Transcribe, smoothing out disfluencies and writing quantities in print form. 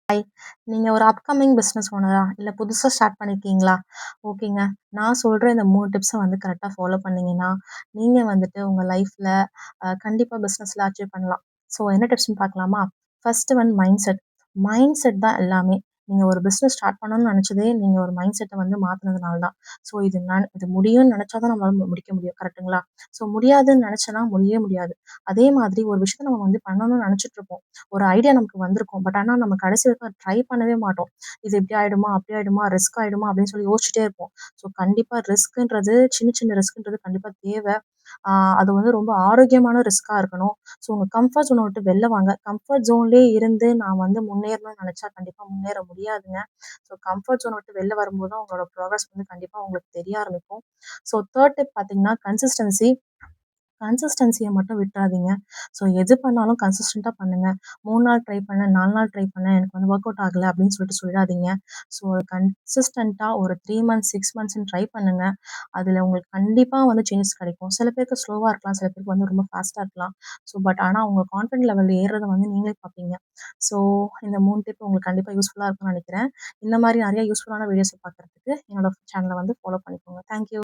Hi. நீங்க ஒரு upcoming business ஓனரா? இல்ல புதுசா ஸ்டார்ட் பண்ணியிருக்கீங்களா? ஓகேங்க. நான் சொல்ற இந்த 3 டிப்ஸ வந்து கரெக்ட்டா ஃபாலோ பண்ணீங்கன்னா, நீங்க வந்துட்டு உங்க லைஃப்ல கண்டிப்பா பிசினஸ்ல அச்சீவ் பண்ணலாம். ஸோ என்ன டிப்ஸ்ன்னு பார்க்கலாமா? First one mind set. Mind set தான் எல்லாமே. நீங்க ஒரு பிசினஸ் ஸ்டார்ட் பண்ணணும்னு நெனச்சதே, நீங்க ஒரு மைண்ட் செட்ட வந்து மாத்துனதுனால தான். ஸோ இது முடியும்னு நெனச்சா தான் நம்மளால முடிக்க முடியும். கரெக்ட்டுங்களா? ஸோ முடியாதுன்னு நெனச்சேன்னா முடியவே முடியாது. அதே மாதிரி ஒரு விஷயத்த நம்ம வந்து பண்ணணும்னு நெனச்சுட்டுருப்போம். ஒரு ஐடியா நமக்கு வந்திருக்கும். பட் ஆனா நம்ம கடைசி வரைக்கும் அத ட்ரை பண்ணவே மாட்டோம். இது இப்படி ஆயிடுமா? அப்படி ஆயிடுமா? ரிஸ்க் ஆயிடுமா? அப்படின்னு சொல்லி யோசிச்சுட்டே இருப்போம். ஸோ கண்டிப்பா ரிஸ்க்ன்றது சின்ன சின்ன ரிஸ்க்ன்றது கண்டிப்பா தேவ. ஆ அது வந்து ரொம்ப ஆரோக்கியமான ரிஸ்க்கா இருக்கணும். ஸோ உங்க கம்ஃபர்ட் ஜோன விட்டு வெளில வாங்க. கம்ஃபர்ட் ஜோன்லயே இருந்து நான் வந்து முன்னேறணும்னு நெனச்சா கண்டிப்பா முன்னேற முடியாதுங்க. ஸோ கம்ஃபர்ட் ஜோன விட்டு வெளில வரும்போது தான் உங்களோட ப்ராக்ரஸ் வந்து கண்டிப்பா உங்களுக்கு தெரிய ஆரம்பிக்கும். ஸோ 3 டிப் பார்த்தீங்கன்னா, கன்சிஸ்டன்சி. கன்சிஸ்டன்சிய மட்டும் விட்றாதீங்க. ஸோ எது பண்ணாலும் கன்சிஸ்டன்ட்டா பண்ணுங்க. 3 நாள் ட்ரை பண்ணேன், 4 நாள் ட்ரை பண்ணேன். எனக்கு வந்து ஒர்க் அவுட் ஆகல அப்படின்னு சொல்லிட்டு சொல்லிடாதீங்க. ஸோ கன்சிஸ்டன்ட்டா ஒரு 3 மந்த்ஸ், 6 மந்த்ஸ்ன்னு ட்ரை பண்ணுங்க. அதுல உங்களுக்கு கண்டிப்பா வந்து சேஞ்சஸ் கிடைக்கும். சில பேருக்கு ஸ்லோவா இருக்கலாம். சில பேருக்கு வந்து ரொம்ப ஃபாஸ்ட்டா இருக்கலாம். ஆனா உங்க கான்ஃபிடன்ட் லெவல் ஏறுறத வந்து நீங்களே பார்ப்பீங்க. ஸோ இந்த 3 டிப் உங்களுக்கு கண்டிப்பா யூஸ்ஃபுல்லா இருக்கும்னு நெனைக்கிறேன். இந்த மாரி நெறைய யூஸ்ஃபுல்லான வீடியோஸ பார்க்கறதுக்கு என்னோட சேனல வந்து ஃபாலோ பண்ணிக்கோங்க. Thank you.